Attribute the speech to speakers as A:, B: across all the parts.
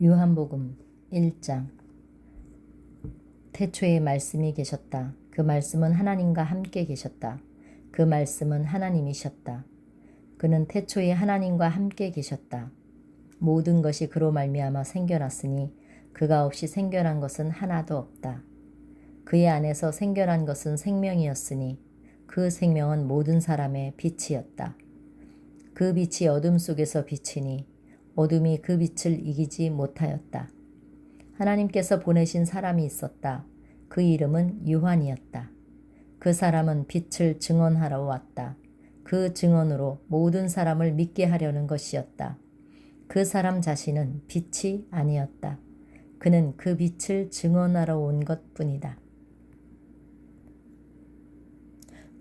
A: 요한복음 1장. 태초에 말씀이 계셨다. 그 말씀은 하나님과 함께 계셨다. 그 말씀은 하나님이셨다. 그는 태초에 하나님과 함께 계셨다. 모든 것이 그로 말미암아 생겨났으니 그가 없이 생겨난 것은 하나도 없다. 그의 안에서 생겨난 것은 생명이었으니 그 생명은 모든 사람의 빛이었다. 그 빛이 어둠 속에서 비치니 어둠이 그 빛을 이기지 못하였다. 하나님께서 보내신 사람이 있었다. 그 이름은 요한이었다. 그 사람은 빛을 증언하러 왔다. 그 증언으로 모든 사람을 믿게 하려는 것이었다. 그 사람 자신은 빛이 아니었다. 그는 그 빛을 증언하러 온 것뿐이다.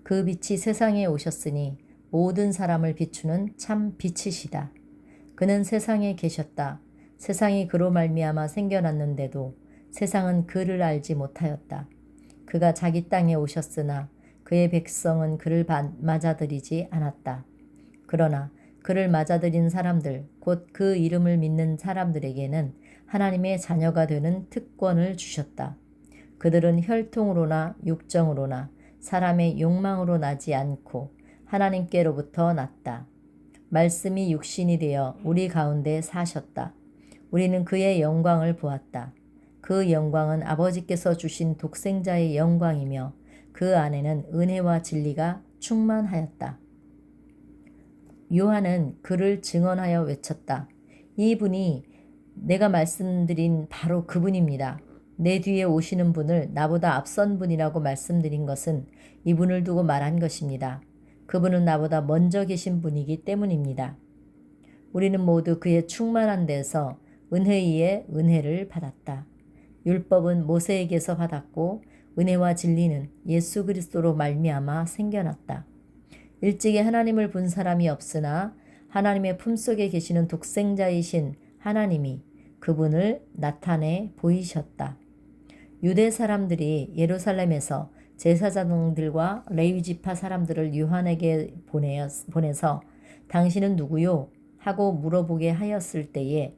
A: 그 빛이 세상에 오셨으니 모든 사람을 비추는 참 빛이시다. 그는 세상에 계셨다. 세상이 그로 말미암아 생겨났는데도 세상은 그를 알지 못하였다. 그가 자기 땅에 오셨으나 그의 백성은 그를 맞아들이지 않았다. 그러나 그를 맞아들인 사람들, 곧 그 이름을 믿는 사람들에게는 하나님의 자녀가 되는 특권을 주셨다. 그들은 혈통으로나 육정으로나 사람의 욕망으로 나지 않고 하나님께로부터 났다. 말씀이 육신이 되어 우리 가운데 사셨다. 우리는 그의 영광을 보았다. 그 영광은 아버지께서 주신 독생자의 영광이며 그 안에는 은혜와 진리가 충만하였다. 요한은 그를 증언하여 외쳤다. 이분이 내가 말씀드린 바로 그분입니다. 내 뒤에 오시는 분을 나보다 앞선 분이라고 말씀드린 것은 이분을 두고 말한 것입니다. 그분은 나보다 먼저 계신 분이기 때문입니다. 우리는 모두 그의 충만한 데서 은혜 위에 은혜를 받았다. 율법은 모세에게서 받았고 은혜와 진리는 예수 그리스도로 말미암아 생겨났다. 일찍이 하나님을 본 사람이 없으나 하나님의 품속에 계시는 독생자이신 하나님이 그분을 나타내 보이셨다. 유대 사람들이 예루살렘에서 제사장들과 레위 지파 사람들을 요한에게 보내서 당신은 누구요? 하고 물어보게 하였을 때에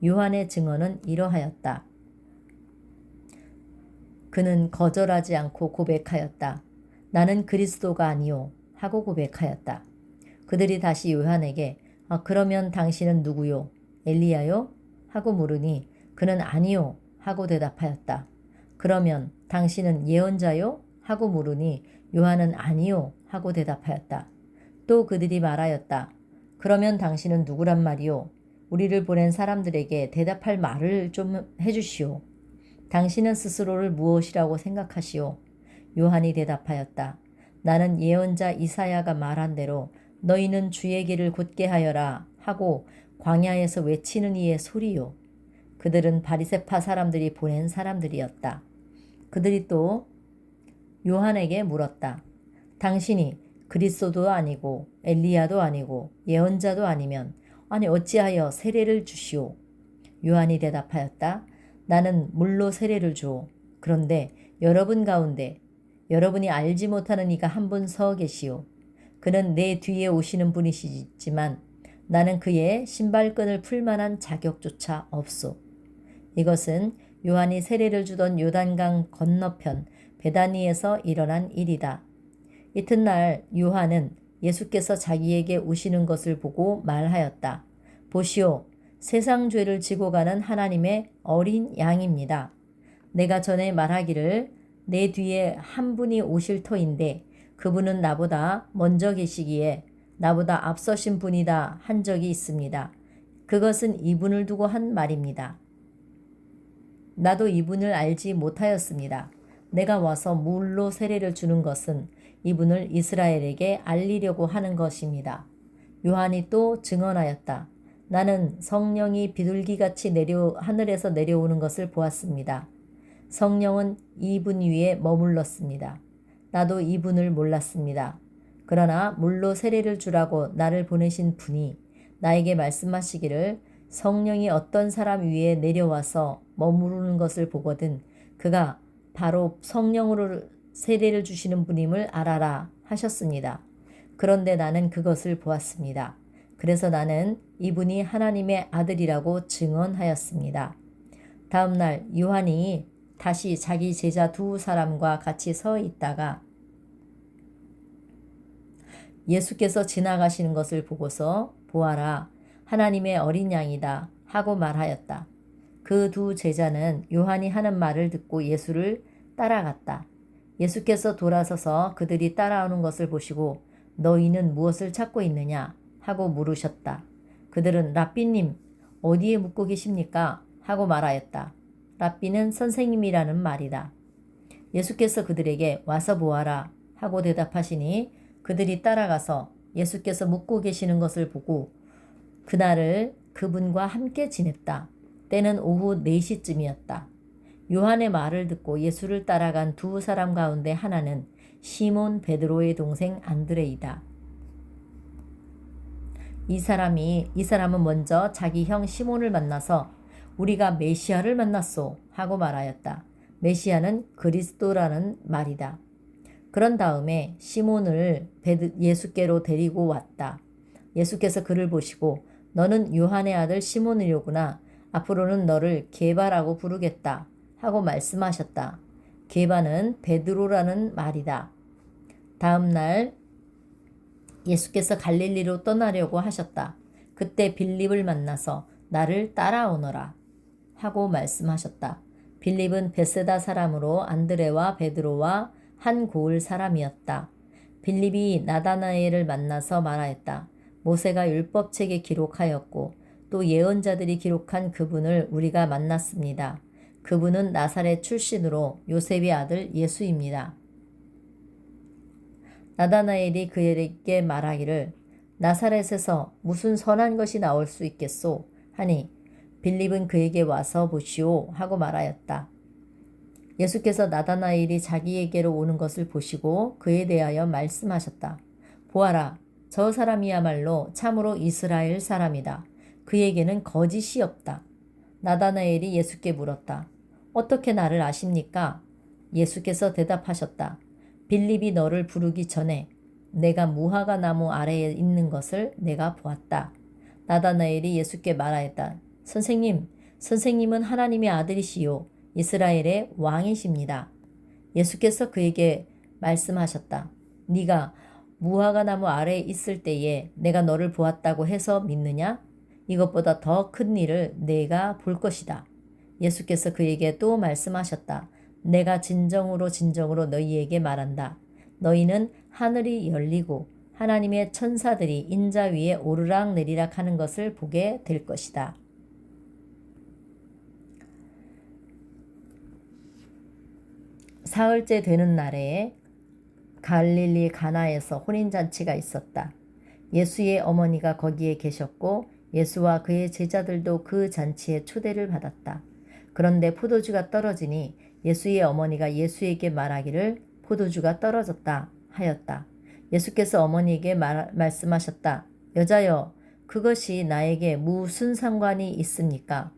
A: 요한의 증언은 이러하였다. 그는 거절하지 않고 고백하였다. 나는 그리스도가 아니요 하고 고백하였다. 그들이 다시 요한에게 그러면 당신은 누구요? 엘리야요? 하고 물으니 그는 아니요 하고 대답하였다. 그러면 당신은 예언자요? 하고 물으니 요한은 아니요 하고 대답하였다. 또 그들이 말하였다. 그러면 당신은 누구란 말이요? 우리를 보낸 사람들에게 대답할 말을 좀 해주시오. 당신은 스스로를 무엇이라고 생각하시오? 요한이 대답하였다. 나는 예언자 이사야가 말한 대로 너희는 주의 길을 곧게 하여라 하고 광야에서 외치는 이의 소리요. 그들은 바리새파 사람들이 보낸 사람들이었다. 그들이 또 요한에게 물었다. 당신이 그리스도도 아니고 엘리야도 아니고 예언자도 아니면 어찌하여 세례를 주시오? 요한이 대답하였다. 나는 물로 세례를 주오. 그런데 여러분 가운데 여러분이 알지 못하는 이가 한 분 서 계시오. 그는 내 뒤에 오시는 분이시지만 나는 그의 신발끈을 풀 만한 자격조차 없소. 이것은 요한이 세례를 주던 요단강 건너편 베다니에서 일어난 일이다. 이튿날 요한은 예수께서 자기에게 오시는 것을 보고 말하였다. 보시오, 세상 죄를 지고 가는 하나님의 어린 양입니다. 내가 전에 말하기를 내 뒤에 한 분이 오실 터인데 그분은 나보다 먼저 계시기에 나보다 앞서신 분이다 한 적이 있습니다. 그것은 이분을 두고 한 말입니다. 나도 이분을 알지 못하였습니다. 내가 와서 물로 세례를 주는 것은 이분을 이스라엘에게 알리려고 하는 것입니다. 요한이 또 증언하였다. 나는 성령이 비둘기같이 하늘에서 내려오는 것을 보았습니다. 성령은 이분 위에 머물렀습니다. 나도 이분을 몰랐습니다. 그러나 물로 세례를 주라고 나를 보내신 분이 나에게 말씀하시기를 성령이 어떤 사람 위에 내려와서 머무르는 것을 보거든 그가 바로 성령으로 세례를 주시는 분임을 알아라 하셨습니다. 그런데 나는 그것을 보았습니다. 그래서 나는 이분이 하나님의 아들이라고 증언하였습니다. 다음 날 요한이 다시 자기 제자 두 사람과 같이 서 있다가 예수께서 지나가시는 것을 보고서 보아라, 하나님의 어린 양이다 하고 말하였다. 그 두 제자는 요한이 하는 말을 듣고 예수를 따라갔다. 예수께서 돌아서서 그들이 따라오는 것을 보시고 너희는 무엇을 찾고 있느냐 하고 물으셨다. 그들은 랍비님, 어디에 묵고 계십니까? 하고 말하였다. 랍비는 선생님이라는 말이다. 예수께서 그들에게 와서 보아라 하고 대답하시니 그들이 따라가서 예수께서 묵고 계시는 것을 보고 그날을 그분과 함께 지냈다. 때는 오후 4시쯤이었다. 요한의 말을 듣고 예수를 따라간 두 사람 가운데 하나는 시몬 베드로의 동생 안드레이다. 이 사람은 먼저 자기 형 시몬을 만나서 우리가 메시아를 만났소 하고 말하였다. 메시아는 그리스도라는 말이다. 그런 다음에 시몬을 예수께로 데리고 왔다. 예수께서 그를 보시고 너는 요한의 아들 시몬이로구나. 앞으로는 너를 게바라고 부르겠다 하고 말씀하셨다. 게바는 베드로라는 말이다. 다음 날 예수께서 갈릴리로 떠나려고 하셨다. 그때 빌립을 만나서 나를 따라오너라 하고 말씀하셨다. 빌립은 베세다 사람으로 안드레와 베드로와 한 고을 사람이었다. 빌립이 나다나엘을 만나서 말하였다. 모세가 율법책에 기록하였고 또 예언자들이 기록한 그분을 우리가 만났습니다. 그분은 나사렛 출신으로 요셉의 아들 예수입니다. 나다나엘이 그에게 말하기를 나사렛에서 무슨 선한 것이 나올 수 있겠소 하니 빌립은 그에게 와서 보시오 하고 말하였다. 예수께서 나다나엘이 자기에게로 오는 것을 보시고 그에 대하여 말씀하셨다. 보아라, 저 사람이야말로 참으로 이스라엘 사람이다. 그에게는 거짓이 없다. 나다나엘이 예수께 물었다. 어떻게 나를 아십니까? 예수께서 대답하셨다. 빌립이 너를 부르기 전에 내가 무화과 나무 아래에 있는 것을 내가 보았다. 나다나엘이 예수께 말하였다. 선생님은 하나님의 아들이시요 이스라엘의 왕이십니다. 예수께서 그에게 말씀하셨다. 네가 무화과 나무 아래에 있을 때에 내가 너를 보았다고 해서 믿느냐? 이것보다 더 큰 일을 내가 볼 것이다. 예수께서 그에게 또 말씀하셨다. 내가 진정으로 너희에게 말한다. 너희는 하늘이 열리고 하나님의 천사들이 인자 위에 오르락 내리락 하는 것을 보게 될 것이다. 사흘째 되는 날에 갈릴리 가나에서 혼인잔치가 있었다. 예수의 어머니가 거기에 계셨고 예수와 그의 제자들도 그 잔치에 초대를 받았다. 그런데 포도주가 떨어지니 예수의 어머니가 예수에게 말하기를 포도주가 떨어졌다 하였다. 예수께서 어머니에게 말씀하셨다. 여자여, 그것이 나에게 무슨 상관이 있습니까?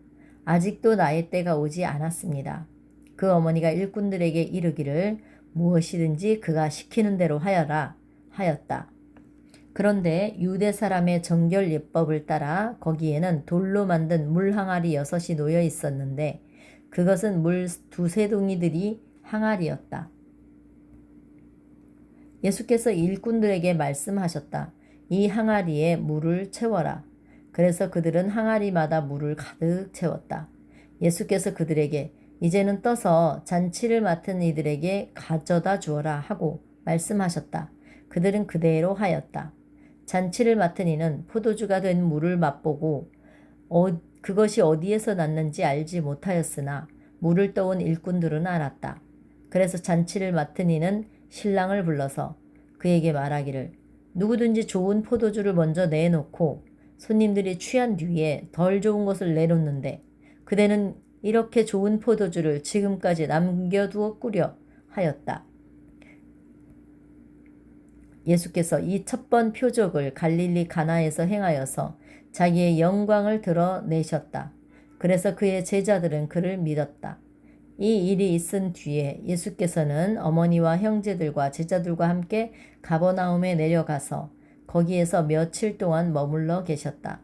A: 아직도 나의 때가 오지 않았습니다. 그 어머니가 일꾼들에게 이르기를 무엇이든지 그가 시키는 대로 하여라 하였다. 그런데 유대 사람의 정결 예법을 따라 거기에는 돌로 만든 물 항아리 6이 놓여 있었는데 그것은 물 2-3 동이들이 항아리였다. 예수께서 일꾼들에게 말씀하셨다. 이 항아리에 물을 채워라. 그래서 그들은 항아리마다 물을 가득 채웠다. 예수께서 그들에게 이제는 떠서 잔치를 맡은 이들에게 가져다 주어라 하고 말씀하셨다. 그들은 그대로 하였다. 잔치를 맡은 이는 포도주가 된 물을 맛보고 그것이 어디에서 났는지 알지 못하였으나 물을 떠온 일꾼들은 알았다. 그래서 잔치를 맡은 이는 신랑을 불러서 그에게 말하기를 누구든지 좋은 포도주를 먼저 내놓고 손님들이 취한 뒤에 덜 좋은 것을 내놓는데 그대는 이렇게 좋은 포도주를 지금까지 남겨두었구려 하였다. 예수께서 이 첫 번 표적을 갈릴리 가나에서 행하여서 자기의 영광을 드러내셨다. 그래서 그의 제자들은 그를 믿었다. 이 일이 있은 뒤에 예수께서는 어머니와 형제들과 제자들과 함께 가버나움에 내려가서 거기에서 며칠 동안 머물러 계셨다.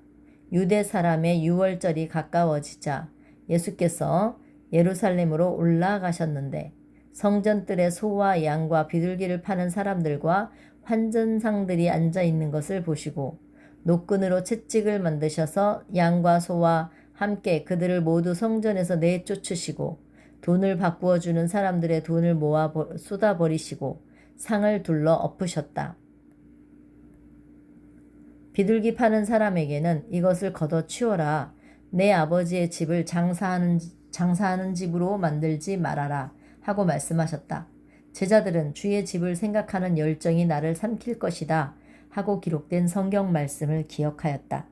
A: 유대 사람의 유월절이 가까워지자 예수께서 예루살렘으로 올라가셨는데 성전뜰에 소와 양과 비둘기를 파는 사람들과 환전상들이 앉아 있는 것을 보시고 노끈으로 채찍을 만드셔서 양과 소와 함께 그들을 모두 성전에서 내쫓으시고 돈을 바꾸어 주는 사람들의 돈을 모아 쏟아버리시고 상을 둘러 엎으셨다. 비둘기 파는 사람에게는 이것을 걷어치워라. 내 아버지의 집을 장사하는 집으로 만들지 말아라 하고 말씀하셨다. 제자들은 주의 집을 생각하는 열정이 나를 삼킬 것이다 하고 기록된 성경 말씀을 기억하였다.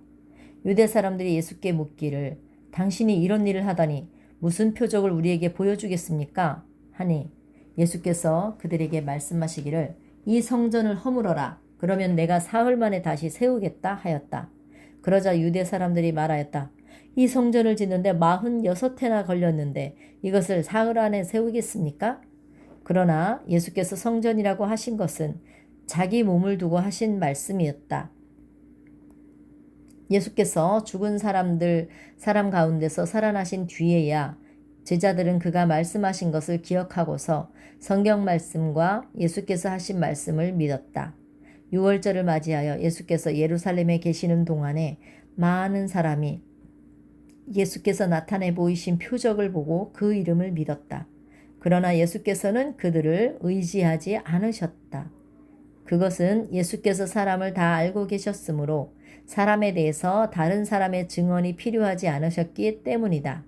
A: 유대 사람들이 예수께 묻기를 당신이 이런 일을 하다니 무슨 표적을 우리에게 보여주겠습니까? 하니 예수께서 그들에게 말씀하시기를 이 성전을 허물어라. 그러면 내가 사흘 만에 다시 세우겠다 하였다. 그러자 유대 사람들이 말하였다. 이 성전을 짓는데 46해나 걸렸는데 이것을 사흘 안에 세우겠습니까? 그러나 예수께서 성전이라고 하신 것은 자기 몸을 두고 하신 말씀이었다. 예수께서 죽은 사람 가운데서 살아나신 뒤에야 제자들은 그가 말씀하신 것을 기억하고서 성경 말씀과 예수께서 하신 말씀을 믿었다. 유월절을 맞이하여 예수께서 예루살렘에 계시는 동안에 많은 사람이 예수께서 나타내 보이신 표적을 보고 그 이름을 믿었다. 그러나 예수께서는 그들을 의지하지 않으셨다. 그것은 예수께서 사람을 다 알고 계셨으므로 사람에 대해서 다른 사람의 증언이 필요하지 않으셨기 때문이다.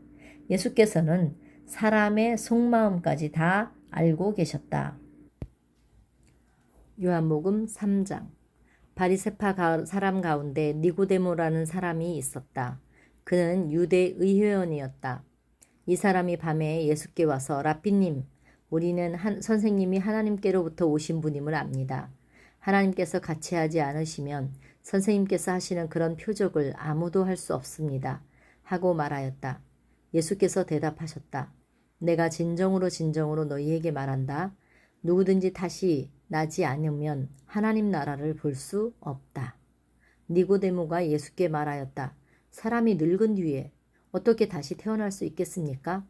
A: 예수께서는 사람의 속마음까지 다 알고 계셨다. 요한복음 3장. 바리새파 사람 가운데 니고데모라는 사람이 있었다. 그는 유대 의회원이었다. 이 사람이 밤에 예수께 와서 라삐님, 우리는 선생님이 하나님께로부터 오신 분임을 압니다. 하나님께서 같이 하지 않으시면 선생님께서 하시는 그런 표적을 아무도 할 수 없습니다. 하고 말하였다. 예수께서 대답하셨다. 내가 진정으로 너희에게 말한다. 누구든지 다시 나지 않으면 하나님 나라를 볼 수 없다. 니고데모가 예수께 말하였다. 사람이 늙은 뒤에 어떻게 다시 태어날 수 있겠습니까?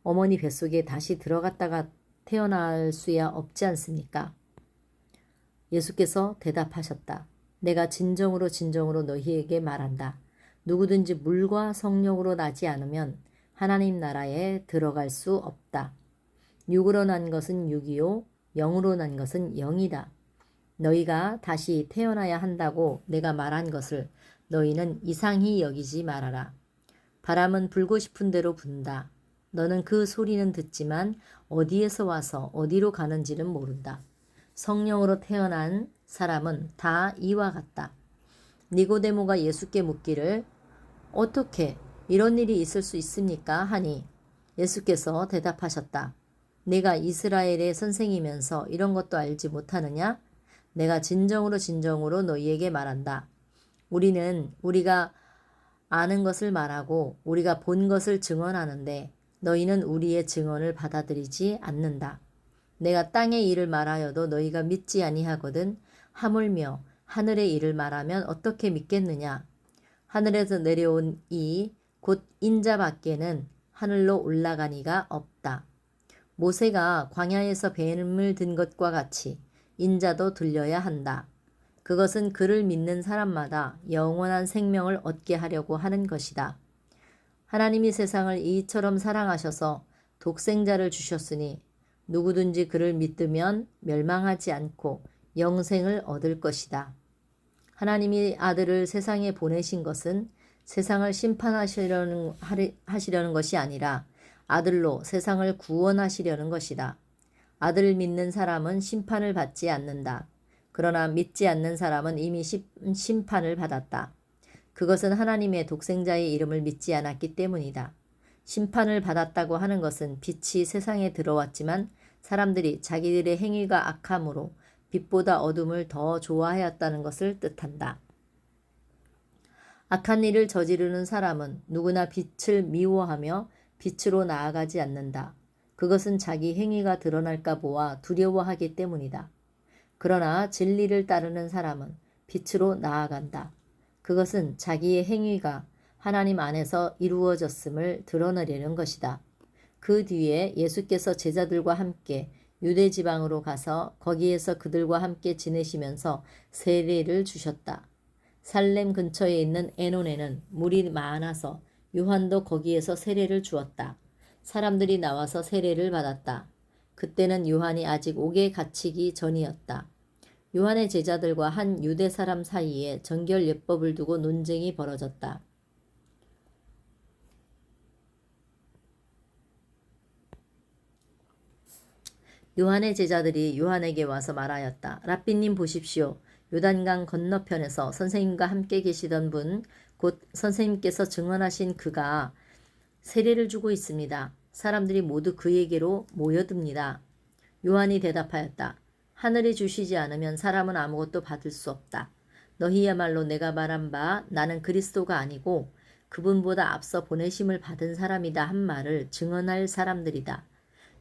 A: 어머니 뱃속에 다시 들어갔다가 태어날 수야 없지 않습니까? 예수께서 대답하셨다. 내가 진정으로 너희에게 말한다. 누구든지 물과 성령으로 나지 않으면 하나님 나라에 들어갈 수 없다. 육으로 난 것은 육이요 영으로 난 것은 영이다. 너희가 다시 태어나야 한다고 내가 말한 것을 너희는 이상히 여기지 말아라. 바람은 불고 싶은 대로 분다. 너는 그 소리는 듣지만 어디에서 와서 어디로 가는지는 모른다. 성령으로 태어난 사람은 다 이와 같다. 니고데모가 예수께 묻기를 어떻게 이런 일이 있을 수 있습니까? 하니 예수께서 대답하셨다. 내가 이스라엘의 선생이면서 이런 것도 알지 못하느냐? 내가 진정으로 너희에게 말한다. 우리가 아는 것을 말하고 우리가 본 것을 증언하는데 너희는 우리의 증언을 받아들이지 않는다. 내가 땅의 일을 말하여도 너희가 믿지 아니하거든. 하물며 하늘의 일을 말하면 어떻게 믿겠느냐? 하늘에서 내려온 이 곧 인자 밖에는 하늘로 올라간 이가 없다. 모세가 광야에서 뱀을 든 것과 같이 인자도 들려야 한다. 그것은 그를 믿는 사람마다 영원한 생명을 얻게 하려고 하는 것이다. 하나님이 세상을 이처럼 사랑하셔서 독생자를 주셨으니 누구든지 그를 믿으면 멸망하지 않고 영생을 얻을 것이다. 하나님이 아들을 세상에 보내신 것은 세상을 심판하시려는 것이 아니라 아들로 세상을 구원하시려는 것이다. 아들을 믿는 사람은 심판을 받지 않는다. 그러나 믿지 않는 사람은 이미 심판을 받았다. 그것은 하나님의 독생자의 이름을 믿지 않았기 때문이다. 심판을 받았다고 하는 것은 빛이 세상에 들어왔지만 사람들이 자기들의 행위가 악함으로 빛보다 어둠을 더 좋아하였다는 것을 뜻한다. 악한 일을 저지르는 사람은 누구나 빛을 미워하며 빛으로 나아가지 않는다. 그것은 자기 행위가 드러날까 보아 두려워하기 때문이다. 그러나 진리를 따르는 사람은 빛으로 나아간다. 그것은 자기의 행위가 하나님 안에서 이루어졌음을 드러내려는 것이다. 그 뒤에 예수께서 제자들과 함께 유대 지방으로 가서 거기에서 그들과 함께 지내시면서 세례를 주셨다. 살렘 근처에 있는 에논에는 물이 많아서 요한도 거기에서 세례를 주었다. 사람들이 나와서 세례를 받았다. 그때는 요한이 아직 옥에 갇히기 전이었다. 요한의 제자들과 한 유대 사람 사이에 정결예법을 두고 논쟁이 벌어졌다. 요한의 제자들이 요한에게 와서 말하였다. 랍비님 보십시오. 요단강 건너편에서 선생님과 함께 계시던 분, 곧 선생님께서 증언하신 그가 세례를 주고 있습니다. 사람들이 모두 그에게로 모여듭니다. 요한이 대답하였다. 하늘이 주시지 않으면 사람은 아무것도 받을 수 없다. 너희야말로 내가 말한 바 나는 그리스도가 아니고 그분보다 앞서 보내심을 받은 사람이다 한 말을 증언할 사람들이다.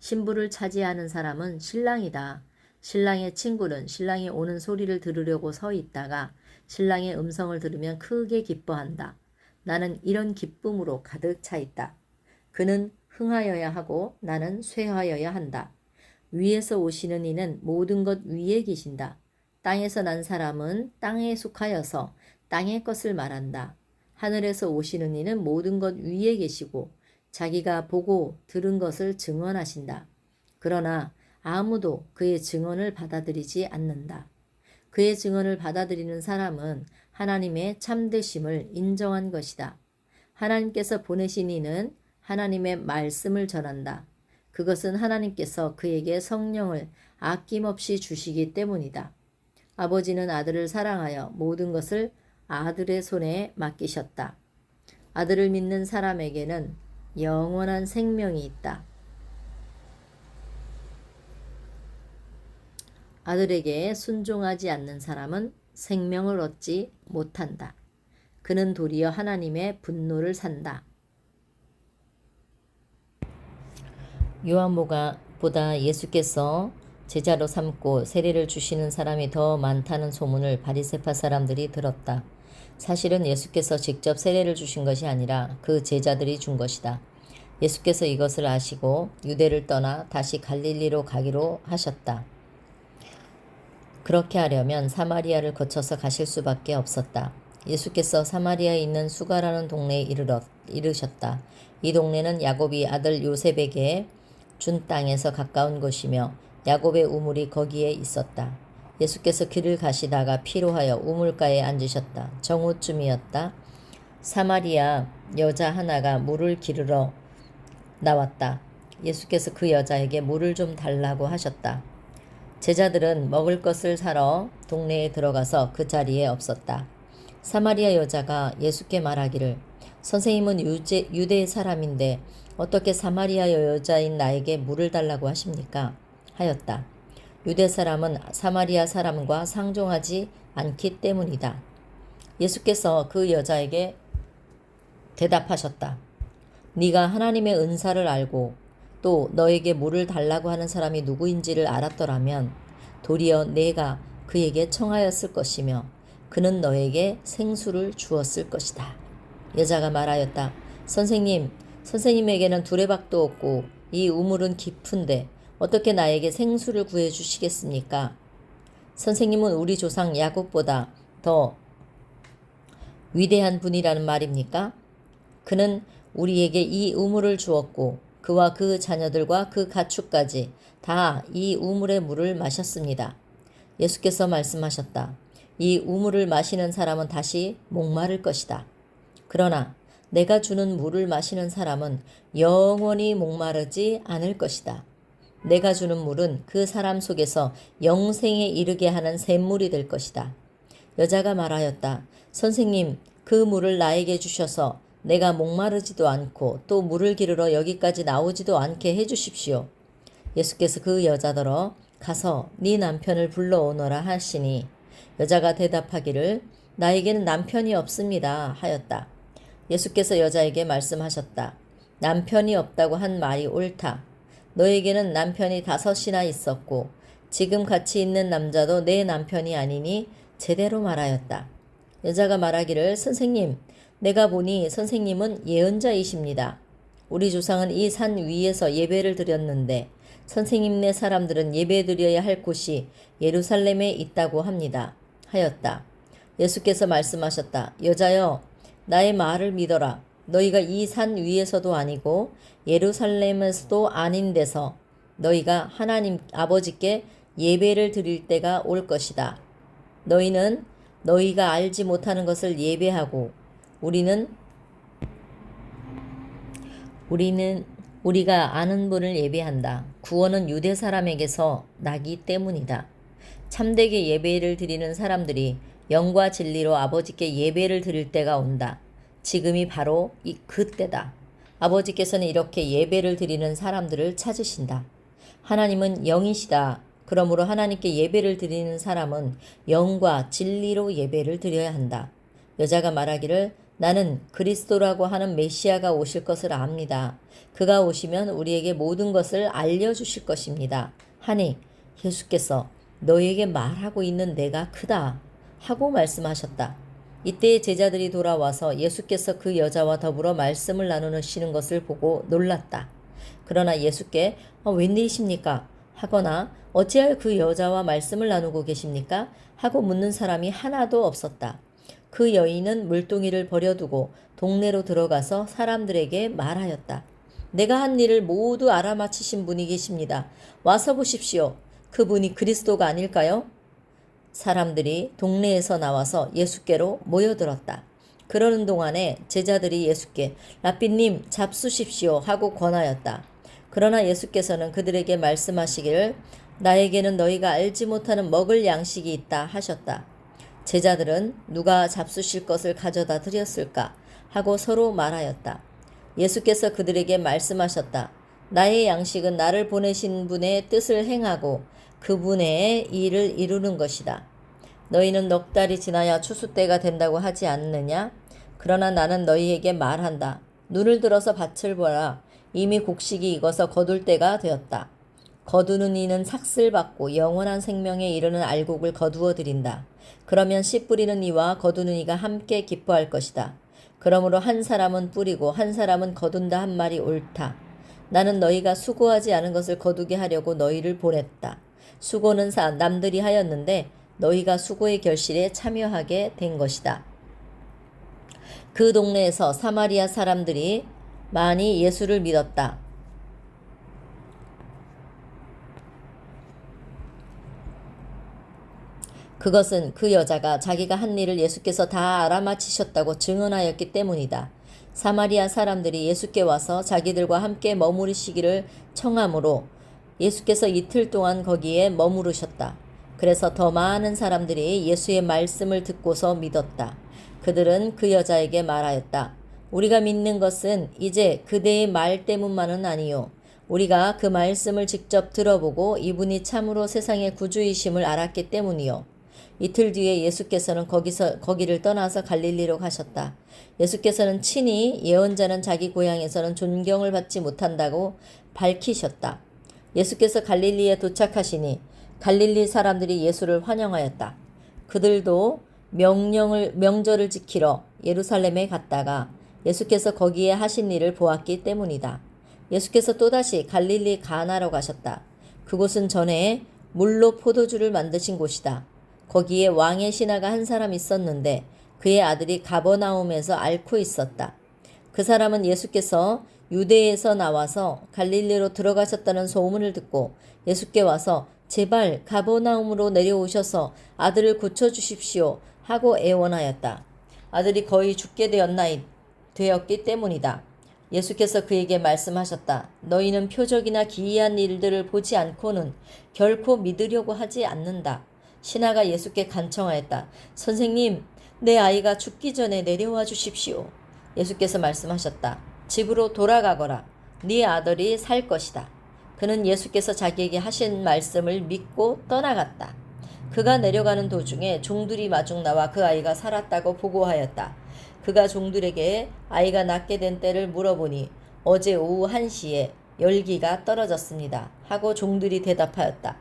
A: 신부를 차지하는 사람은 신랑이다. 신랑의 친구는 신랑이 오는 소리를 들으려고 서 있다가 신랑의 음성을 들으면 크게 기뻐한다. 나는 이런 기쁨으로 가득 차 있다. 그는 흥하여야 하고 나는 쇠하여야 한다. 위에서 오시는 이는 모든 것 위에 계신다. 땅에서 난 사람은 땅에 속하여서 땅의 것을 말한다. 하늘에서 오시는 이는 모든 것 위에 계시고 자기가 보고 들은 것을 증언하신다. 그러나 아무도 그의 증언을 받아들이지 않는다. 그의 증언을 받아들이는 사람은 하나님의 참되심을 인정한 것이다. 하나님께서 보내신 이는 하나님의 말씀을 전한다. 그것은 하나님께서 그에게 성령을 아낌없이 주시기 때문이다. 아버지는 아들을 사랑하여 모든 것을 아들의 손에 맡기셨다. 아들을 믿는 사람에게는 영원한 생명이 있다. 아들에게 순종하지 않는 사람은 생명을 얻지 못한다. 그는 도리어 하나님의 분노를 산다. 요한보다 예수께서 제자로 삼고 세례를 주시는 사람이 더 많다는 소문을 바리새파 사람들이 들었다. 사실은 예수께서 직접 세례를 주신 것이 아니라 그 제자들이 준 것이다. 예수께서 이것을 아시고 유대를 떠나 다시 갈릴리로 가기로 하셨다. 그렇게 하려면 사마리아를 거쳐서 가실 수밖에 없었다. 예수께서 사마리아에 있는 수가라는 동네에 이르셨다. 이 동네는 야곱이 아들 요셉에게 준 땅에서 가까운 곳이며 야곱의 우물이 거기에 있었다. 예수께서 길을 가시다가 피로하여 우물가에 앉으셨다. 정오쯤이었다. 사마리아 여자 하나가 물을 기르러 나왔다. 예수께서 그 여자에게 물을 좀 달라고 하셨다. 제자들은 먹을 것을 사러 동네에 들어가서 그 자리에 없었다. 사마리아 여자가 예수께 말하기를 선생님은 유대 사람인데 어떻게 사마리아 여자인 나에게 물을 달라고 하십니까? 하였다. 유대 사람은 사마리아 사람과 상종하지 않기 때문이다. 예수께서 그 여자에게 대답하셨다. 네가 하나님의 은사를 알고 또 너에게 물을 달라고 하는 사람이 누구인지를 알았더라면 도리어 내가 그에게 청하였을 것이며 그는 너에게 생수를 주었을 것이다. 여자가 말하였다. 선생님에게는 두레박도 없고 이 우물은 깊은데 어떻게 나에게 생수를 구해주시겠습니까? 선생님은 우리 조상 야곱보다 더 위대한 분이라는 말입니까? 그는 우리에게 이 우물을 주었고 그와 그 자녀들과 그 가축까지 다 이 우물의 물을 마셨습니다. 예수께서 말씀하셨다. 이 우물을 마시는 사람은 다시 목마를 것이다. 그러나 내가 주는 물을 마시는 사람은 영원히 목마르지 않을 것이다. 내가 주는 물은 그 사람 속에서 영생에 이르게 하는 샘물이 될 것이다. 여자가 말하였다. 선생님, 그 물을 나에게 주셔서 내가 목마르지도 않고 또 물을 기르러 여기까지 나오지도 않게 해주십시오. 예수께서 그 여자더러 가서 네 남편을 불러오너라 하시니 여자가 대답하기를 나에게는 남편이 없습니다 하였다. 예수께서 여자에게 말씀하셨다. 남편이 없다고 한 말이 옳다. 너에게는 남편이 5이나 있었고 지금 같이 있는 남자도 내 남편이 아니니 제대로 말하였다. 여자가 말하기를 선생님, 내가 보니 선생님은 예언자이십니다. 우리 조상은 이 산 위에서 예배를 드렸는데 선생님네 사람들은 예배드려야 할 곳이 예루살렘에 있다고 합니다. 하였다. 예수께서 말씀하셨다. 여자여, 나의 말을 믿어라. 너희가 이 산 위에서도 아니고 예루살렘에서도 아닌 데서 너희가 하나님 아버지께 예배를 드릴 때가 올 것이다. 너희는 너희가 알지 못하는 것을 예배하고 우리가 아는 분을 예배한다. 구원은 유대 사람에게서 나기 때문이다. 참되게 예배를 드리는 사람들이 영과 진리로 아버지께 예배를 드릴 때가 온다. 지금이 바로 그때다. 아버지께서는 이렇게 예배를 드리는 사람들을 찾으신다. 하나님은 영이시다. 그러므로 하나님께 예배를 드리는 사람은 영과 진리로 예배를 드려야 한다. 여자가 말하기를 나는 그리스도라고 하는 메시아가 오실 것을 압니다. 그가 오시면 우리에게 모든 것을 알려주실 것입니다. 하니 예수께서 너희에게 말하고 있는 내가 크다 하고 말씀하셨다. 이때 제자들이 돌아와서 예수께서 그 여자와 더불어 말씀을 나누시는 것을 보고 놀랐다. 그러나 예수께 웬일이십니까? 하거나 어찌하여 그 여자와 말씀을 나누고 계십니까? 하고 묻는 사람이 하나도 없었다. 그 여인은 물동이를 버려두고 동네로 들어가서 사람들에게 말하였다. 내가 한 일을 모두 알아맞히신 분이 계십니다. 와서 보십시오. 그분이 그리스도가 아닐까요? 사람들이 동네에서 나와서 예수께로 모여들었다. 그러는 동안에 제자들이 예수께 랍비님 잡수십시오 하고 권하였다. 그러나 예수께서는 그들에게 말씀하시기를 나에게는 너희가 알지 못하는 먹을 양식이 있다 하셨다. 제자들은 누가 잡수실 것을 가져다 드렸을까 하고 서로 말하였다. 예수께서 그들에게 말씀하셨다. 나의 양식은 나를 보내신 분의 뜻을 행하고 그분의 일을 이루는 것이다. 너희는 넉 달이 지나야 추수 때가 된다고 하지 않느냐? 그러나 나는 너희에게 말한다. 눈을 들어서 밭을 보라. 이미 곡식이 익어서 거둘 때가 되었다. 거두는 이는 삭슬 받고 영원한 생명에 이르는 알곡을 거두어 드린다. 그러면 씨 뿌리는 이와 거두는 이가 함께 기뻐할 것이다. 그러므로 한 사람은 뿌리고 한 사람은 거둔다 한 말이 옳다. 나는 너희가 수고하지 않은 것을 거두게 하려고 너희를 보냈다. 수고는 남들이 하였는데 너희가 수고의 결실에 참여하게 된 것이다. 그 동네에서 사마리아 사람들이 많이 예수를 믿었다. 그것은 그 여자가 자기가 한 일을 예수께서 다 알아맞히셨다고 증언하였기 때문이다. 사마리아 사람들이 예수께 와서 자기들과 함께 머무르시기를 청하므로 예수께서 이틀 동안 거기에 머무르셨다. 그래서 더 많은 사람들이 예수의 말씀을 듣고서 믿었다. 그들은 그 여자에게 말하였다. 우리가 믿는 것은 이제 그대의 말 때문만은 아니요. 우리가 그 말씀을 직접 들어보고 이분이 참으로 세상의 구주이심을 알았기 때문이요. 이틀 뒤에 예수께서는 거기를 떠나서 갈릴리로 가셨다. 예수께서는 친히 예언자는 자기 고향에서는 존경을 받지 못한다고 밝히셨다. 예수께서 갈릴리에 도착하시니 갈릴리 사람들이 예수를 환영하였다. 그들도 명절을 지키러 예루살렘에 갔다가 예수께서 거기에 하신 일을 보았기 때문이다. 예수께서 또다시 갈릴리 가나로 가셨다. 그곳은 전에 물로 포도주를 만드신 곳이다. 거기에 왕의 신하가 한 사람 있었는데 그의 아들이 가버나움에서 앓고 있었다. 그 사람은 예수께서 유대에서 나와서 갈릴리로 들어가셨다는 소문을 듣고 예수께 와서 제발 가버나움으로 내려오셔서 아들을 고쳐주십시오 하고 애원하였다. 아들이 거의 죽게 되었기 때문이다. 예수께서 그에게 말씀하셨다. 너희는 표적이나 기이한 일들을 보지 않고는 결코 믿으려고 하지 않는다. 신하가 예수께 간청하였다. 선생님, 내 아이가 죽기 전에 내려와 주십시오. 예수께서 말씀하셨다. 집으로 돌아가거라. 네 아들이 살 것이다. 그는 예수께서 자기에게 하신 말씀을 믿고 떠나갔다. 그가 내려가는 도중에 종들이 마중 나와 그 아이가 살았다고 보고하였다. 그가 종들에게 아이가 낫게 된 때를 물어보니 어제 오후 1시에 열기가 떨어졌습니다. 하고 종들이 대답하였다.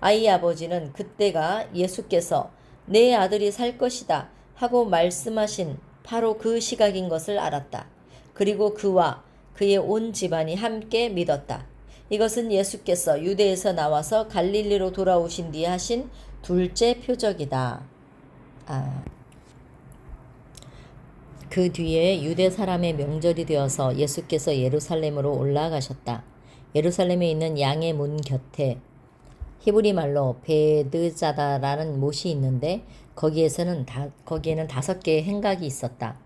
A: 아이 아버지는 그때가 예수께서 내 아들이 살 것이다 하고 말씀하신 바로 그 시각인 것을 알았다. 그리고 그와 그의 온 집안이 함께 믿었다. 이것은 예수께서 유대에서 나와서 갈릴리로 돌아오신 뒤에 하신 둘째 표적이다. 그 뒤에 유대 사람의 명절이 되어서 예수께서 예루살렘으로 올라가셨다. 예루살렘에 있는 양의 문 곁에 히브리 말로 베드자다라는 못이 있는데 거기에는 5개의 행각이 있었다.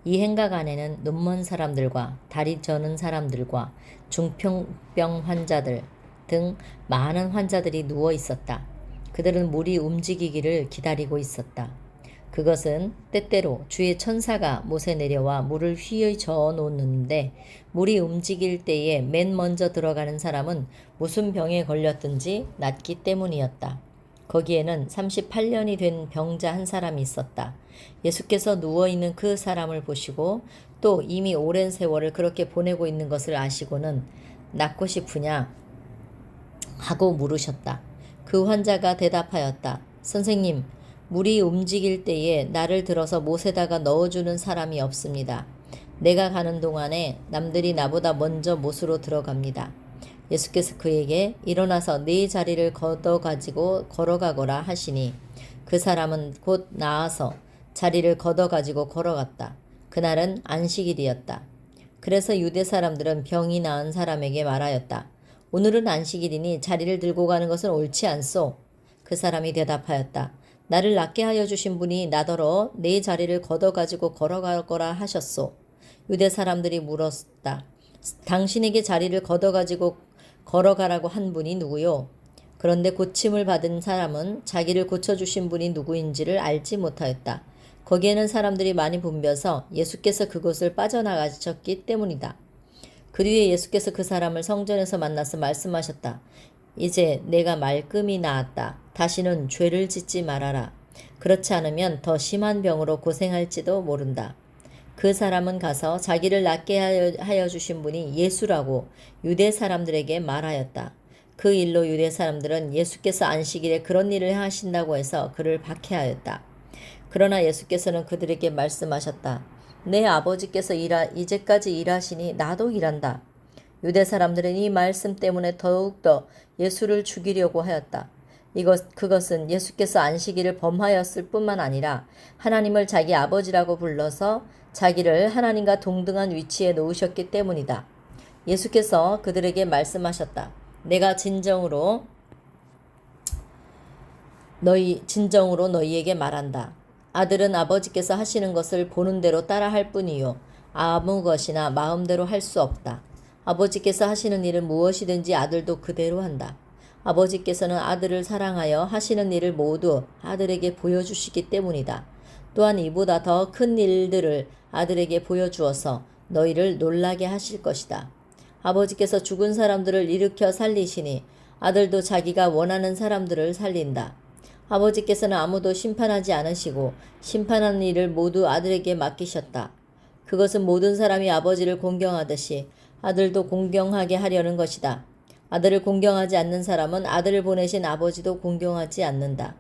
A: 이 행각 안에는 눈먼 사람들과 다리 저는 사람들과 중풍병 환자들 등 많은 환자들이 누워 있었다. 그들은 물이 움직이기를 기다리고 있었다. 그것은 때때로 주의 천사가 못에 내려와 물을 휘저어 놓는데 물이 움직일 때에 맨 먼저 들어가는 사람은 무슨 병에 걸렸든지 낫기 때문이었다. 거기에는 38년이 된 병자 한 사람이 있었다. 예수께서 누워있는 그 사람을 보시고 또 이미 오랜 세월을 그렇게 보내고 있는 것을 아시고는 낫고 싶으냐 하고 물으셨다. 그 환자가 대답하였다. 선생님, 물이 움직일 때에 나를 들어서 못에다가 넣어주는 사람이 없습니다. 내가 가는 동안에 남들이 나보다 먼저 못으로 들어갑니다. 예수께서 그에게 일어나서 네 자리를 걷어가지고 걸어가거라 하시니 그 사람은 곧 나아서 자리를 걷어가지고 걸어갔다. 그날은 안식일이었다. 그래서 유대 사람들은 병이 나은 사람에게 말하였다. 오늘은 안식일이니 자리를 들고 가는 것은 옳지 않소. 그 사람이 대답하였다. 나를 낫게 하여 주신 분이 나더러 내 자리를 걷어가지고 걸어가거라 하셨소. 유대 사람들이 물었다. 당신에게 자리를 걷어가지고 걸어가라고 한 분이 누구요? 그런데 고침을 받은 사람은 자기를 고쳐주신 분이 누구인지를 알지 못하였다. 거기에는 사람들이 많이 붐벼서 예수께서 그곳을 빠져나가셨기 때문이다. 그 뒤에 예수께서 그 사람을 성전에서 만나서 말씀하셨다. 이제 내가 말끔히 나았다. 다시는 죄를 짓지 말아라. 그렇지 않으면 더 심한 병으로 고생할지도 모른다. 그 사람은 가서 자기를 낫게 하여 주신 분이 예수라고 유대 사람들에게 말하였다. 그 일로 유대 사람들은 예수께서 안식일에 그런 일을 하신다고 해서 그를 박해하였다. 그러나 예수께서는 그들에게 말씀하셨다. 내 아버지께서 이제까지 일하시니 나도 일한다. 유대 사람들은 이 말씀 때문에 더욱더 예수를 죽이려고 하였다. 그것은 예수께서 안식일을 범하였을 뿐만 아니라 하나님을 자기 아버지라고 불러서 자기를 하나님과 동등한 위치에 놓으셨기 때문이다. 예수께서 그들에게 말씀하셨다. 내가 진정으로 너희에게 말한다. 아들은 아버지께서 하시는 것을 보는 대로 따라할 뿐이요 아무 것이나 마음대로 할 수 없다. 아버지께서 하시는 일은 무엇이든지 아들도 그대로 한다. 아버지께서는 아들을 사랑하여 하시는 일을 모두 아들에게 보여주시기 때문이다. 또한 이보다 더 큰 일들을 아들에게 보여주어서 너희를 놀라게 하실 것이다. 아버지께서 죽은 사람들을 일으켜 살리시니 아들도 자기가 원하는 사람들을 살린다. 아버지께서는 아무도 심판하지 않으시고 심판하는 일을 모두 아들에게 맡기셨다. 그것은 모든 사람이 아버지를 공경하듯이 아들도 공경하게 하려는 것이다. 아들을 공경하지 않는 사람은 아들을 보내신 아버지도 공경하지 않는다.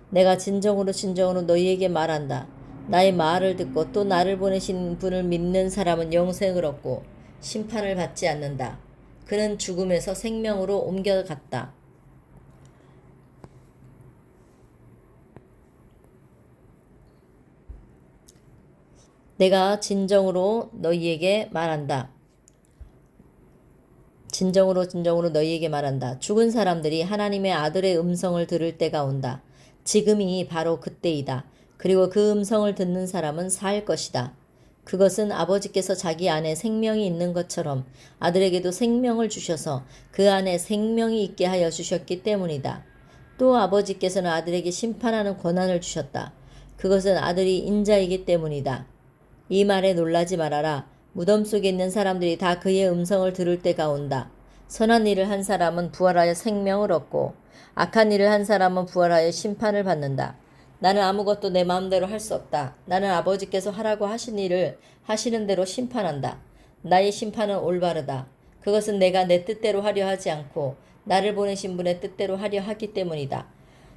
A: 내가 진정으로 너희에게 말한다. 나의 말을 듣고 또 나를 보내신 분을 믿는 사람은 영생을 얻고 심판을 받지 않는다. 그는 죽음에서 생명으로 옮겨갔다. 내가 진정으로 너희에게 말한다. 너희에게 말한다. 죽은 사람들이 하나님의 아들의 음성을 들을 때가 온다. 지금이 바로 그때이다. 그리고 그 음성을 듣는 사람은 살 것이다. 그것은 아버지께서 자기 안에 생명이 있는 것처럼 아들에게도 생명을 주셔서 그 안에 생명이 있게 하여 주셨기 때문이다. 또 아버지께서는 아들에게 심판하는 권한을 주셨다. 그것은 아들이 인자이기 때문이다. 이 말에 놀라지 말아라. 무덤 속에 있는 사람들이 다 그의 음성을 들을 때가 온다. 선한 일을 한 사람은 부활하여 생명을 얻고 악한 일을 한 사람은 부활하여 심판을 받는다. 나는 아무것도 내 마음대로 할 수 없다. 나는 아버지께서 하라고 하신 일을 하시는 대로 심판한다. 나의 심판은 올바르다. 그것은 내가 내 뜻대로 하려 하지 않고 나를 보내신 분의 뜻대로 하려 하기 때문이다.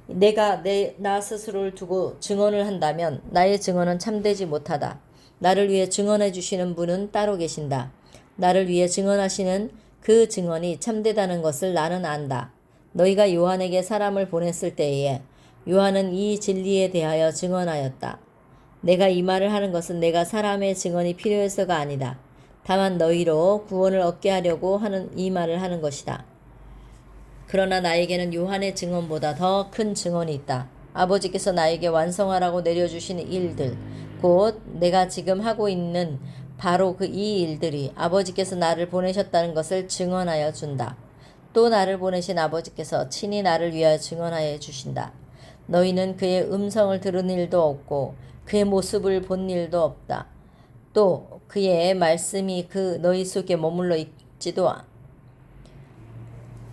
A: 내가 나 스스로를 두고 증언을 한다면 나의 증언은 참되지 못하다. 나를 위해 증언해 주시는 분은 따로 계신다. 나를 위해 증언하시는 그 증언이 참되다는 것을 나는 안다. 너희가 요한에게 사람을 보냈을 때에 요한은 이 진리에 대하여 증언하였다. 내가 이 말을 하는 것은 내가 사람의 증언이 필요해서가 아니다. 다만 너희로 구원을 얻게 하려고 하는 이 말을 하는 것이다. 그러나 나에게는 요한의 증언보다 더 큰 증언이 있다. 아버지께서 나에게 완성하라고 내려주시는 일들, 곧 내가 지금 하고 있는 바로 그 이 일들이 아버지께서 나를 보내셨다는 것을 증언하여 준다. 또 나를 보내신 아버지께서 친히 나를 위하여 증언하여 주신다. 너희는 그의 음성을 들은 일도 없고 그의 모습을 본 일도 없다. 또 그의 말씀이 너희 속에 머물러 있지도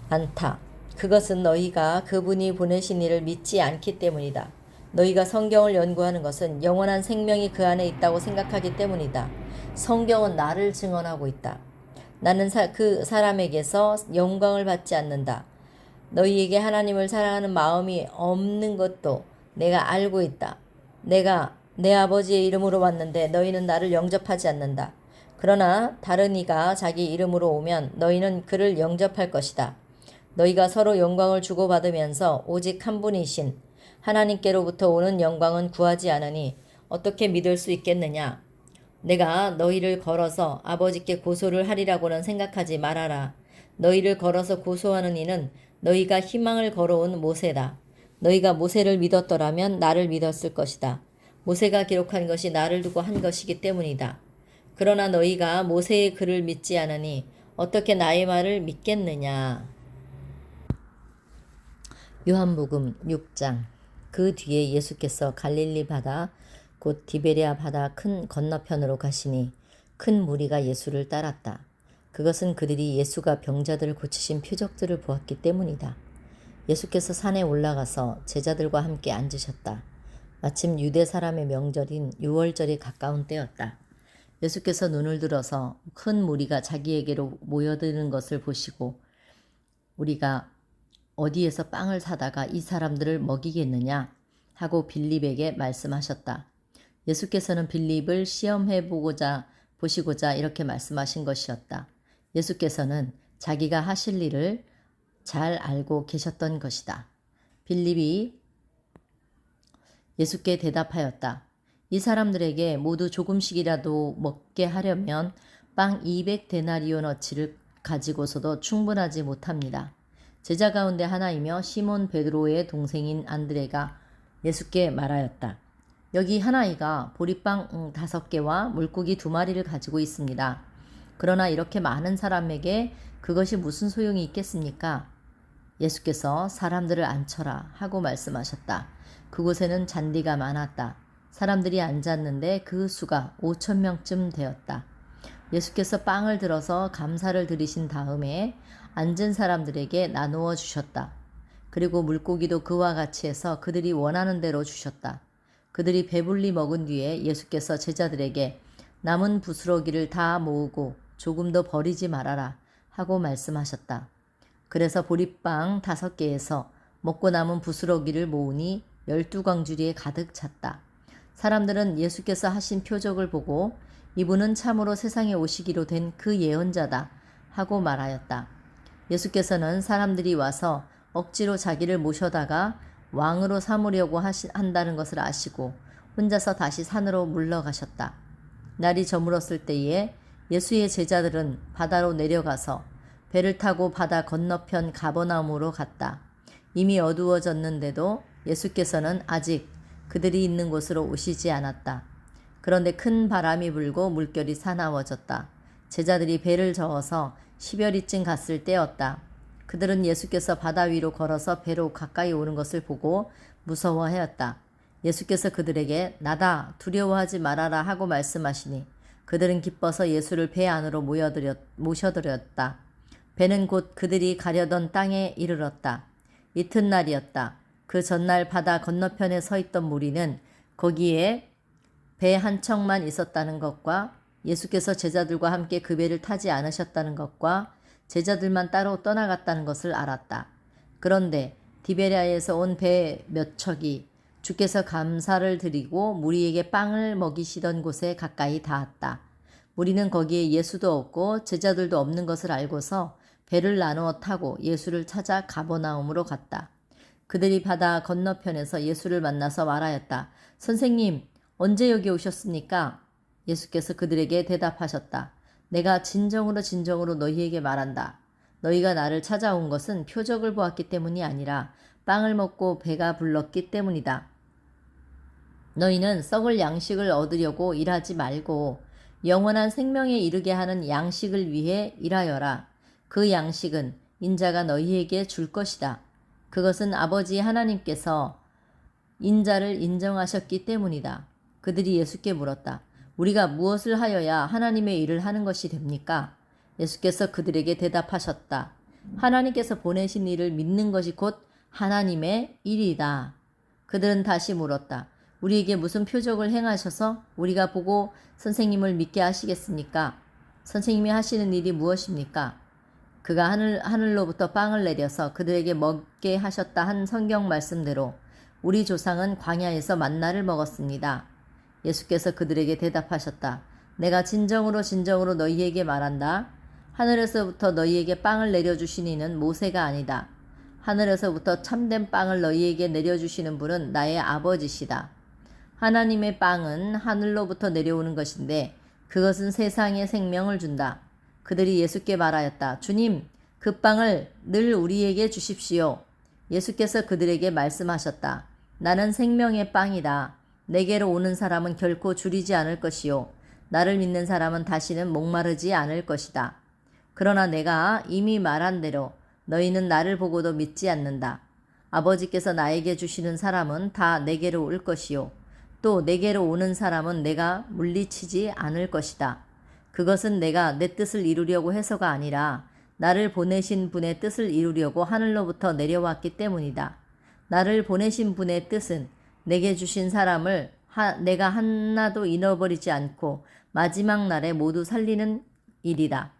A: 않다. 그것은 너희가 그분이 보내신 이를 믿지 않기 때문이다. 너희가 성경을 연구하는 것은 영원한 생명이 그 안에 있다고 생각하기 때문이다. 성경은 나를 증언하고 있다. 나는 그 사람에게서 영광을 받지 않는다. 너희에게 하나님을 사랑하는 마음이 없는 것도 내가 알고 있다. 내가 내 아버지의 이름으로 왔는데 너희는 나를 영접하지 않는다. 그러나 다른 이가 자기 이름으로 오면 너희는 그를 영접할 것이다. 너희가 서로 영광을 주고받으면서 오직 한 분이신 하나님께로부터 오는 영광은 구하지 않으니 어떻게 믿을 수 있겠느냐? 내가 너희를 걸어서 아버지께 고소를 하리라고는 생각하지 말아라. 너희를 걸어서 고소하는 이는 너희가 희망을 걸어온 모세다. 너희가 모세를 믿었더라면 나를 믿었을 것이다. 모세가 기록한 것이 나를 두고 한 것이기 때문이다. 그러나 너희가 모세의 글을 믿지 않으니 어떻게 나의 말을 믿겠느냐? 요한복음 6장. 그 뒤에 예수께서 갈릴리 바다 곧 디베랴 바다 큰 건너편으로 가시니 큰 무리가 예수를 따랐다. 그것은 그들이 예수가 병자들을 고치신 표적들을 보았기 때문이다. 예수께서 산에 올라가서 제자들과 함께 앉으셨다. 마침 유대 사람의 명절인 유월절이 가까운 때였다. 예수께서 눈을 들어서 큰 무리가 자기에게로 모여드는 것을 보시고 우리가 어디에서 빵을 사다가 이 사람들을 먹이겠느냐 하고 빌립에게 말씀하셨다. 예수께서는 빌립을 시험해 보시고자 이렇게 말씀하신 것이었다. 예수께서는 자기가 하실 일을 잘 알고 계셨던 것이다. 빌립이 예수께 대답하였다. 이 사람들에게 모두 조금씩이라도 먹게 하려면 빵 200데나리오너치를 가지고서도 충분하지 못합니다. 제자 가운데 하나이며 시몬 베드로의 동생인 안드레가 예수께 말하였다. 여기 하나이가 보리빵 5개와 물고기 2마리를 가지고 있습니다. 그러나 이렇게 많은 사람에게 그것이 무슨 소용이 있겠습니까? 예수께서 사람들을 앉혀라 하고 말씀하셨다. 그곳에는 잔디가 많았다. 사람들이 앉았는데 그 수가 5,000명쯤 되었다. 예수께서 빵을 들어서 감사를 드리신 다음에 앉은 사람들에게 나누어 주셨다. 그리고 물고기도 그와 같이 해서 그들이 원하는 대로 주셨다. 그들이 배불리 먹은 뒤에 예수께서 제자들에게 남은 부스러기를 다 모으고 조금도 버리지 말아라 하고 말씀하셨다. 그래서 보리빵 5개에서 먹고 남은 부스러기를 모으니 12광주리에 가득 찼다. 사람들은 예수께서 하신 표적을 보고 이분은 참으로 세상에 오시기로 된 그 예언자다 하고 말하였다. 예수께서는 사람들이 와서 억지로 자기를 모셔다가 왕으로 삼으려고 한다는 것을 아시고 혼자서 다시 산으로 물러가셨다. 날이 저물었을 때에 예수의 제자들은 바다로 내려가서 배를 타고 바다 건너편 가버나움으로 갔다. 이미 어두워졌는데도 예수께서는 아직 그들이 있는 곳으로 오시지 않았다. 그런데 큰 바람이 불고 물결이 사나워졌다. 제자들이 배를 저어서 10여리쯤 갔을 때였다. 그들은 예수께서 바다 위로 걸어서 배로 가까이 오는 것을 보고 무서워하였다. 예수께서 그들에게 나다 두려워하지 말아라 하고 말씀하시니 그들은 기뻐서 예수를 배 안으로 모셔들였다. 배는 곧 그들이 가려던 땅에 이르렀다. 이튿날이었다. 그 전날 바다 건너편에 서 있던 무리는 거기에 배 한 척만 있었다는 것과 예수께서 제자들과 함께 그 배를 타지 않으셨다는 것과 제자들만 따로 떠나갔다는 것을 알았다. 그런데 디베랴에서 온 배 몇 척이 주께서 감사를 드리고 무리에게 빵을 먹이시던 곳에 가까이 닿았다. 무리는 거기에 예수도 없고 제자들도 없는 것을 알고서 배를 나누어 타고 예수를 찾아 가버나움으로 갔다. 그들이 바다 건너편에서 예수를 만나서 말하였다. 선생님, 언제 여기 오셨습니까? 예수께서 그들에게 대답하셨다. 내가 진정으로 진정으로 너희에게 말한다. 너희가 나를 찾아온 것은 표적을 보았기 때문이 아니라 빵을 먹고 배가 불렀기 때문이다. 너희는 썩을 양식을 얻으려고 일하지 말고 영원한 생명에 이르게 하는 양식을 위해 일하여라. 그 양식은 인자가 너희에게 줄 것이다. 그것은 아버지 하나님께서 인자를 인정하셨기 때문이다. 그들이 예수께 물었다. 우리가 무엇을 하여야 하나님의 일을 하는 것이 됩니까? 예수께서 그들에게 대답하셨다. 하나님께서 보내신 일을 믿는 것이 곧 하나님의 일이다. 그들은 다시 물었다. 우리에게 무슨 표적을 행하셔서 우리가 보고 선생님을 믿게 하시겠습니까? 선생님이 하시는 일이 무엇입니까? 그가 하늘로부터 빵을 내려서 그들에게 먹게 하셨다 한 성경 말씀대로 우리 조상은 광야에서 만나를 먹었습니다. 예수께서 그들에게 대답하셨다. 내가 진정으로 진정으로 너희에게 말한다. 하늘에서부터 너희에게 빵을 내려주신 이는 모세가 아니다. 하늘에서부터 참된 빵을 너희에게 내려주시는 분은 나의 아버지시다. 하나님의 빵은 하늘로부터 내려오는 것인데 그것은 세상에 생명을 준다. 그들이 예수께 말하였다. 주님, 그 빵을 늘 우리에게 주십시오. 예수께서 그들에게 말씀하셨다. 나는 생명의 빵이다. 내게로 오는 사람은 결코 줄이지 않을 것이요. 나를 믿는 사람은 다시는 목마르지 않을 것이다. 그러나 내가 이미 말한 대로 너희는 나를 보고도 믿지 않는다. 아버지께서 나에게 주시는 사람은 다 내게로 올 것이요. 또 내게로 오는 사람은 내가 물리치지 않을 것이다. 그것은 내가 내 뜻을 이루려고 해서가 아니라 나를 보내신 분의 뜻을 이루려고 하늘로부터 내려왔기 때문이다. 나를 보내신 분의 뜻은 내게 주신 사람을 내가 하나도 잃어버리지 않고 마지막 날에 모두 살리는 일이다.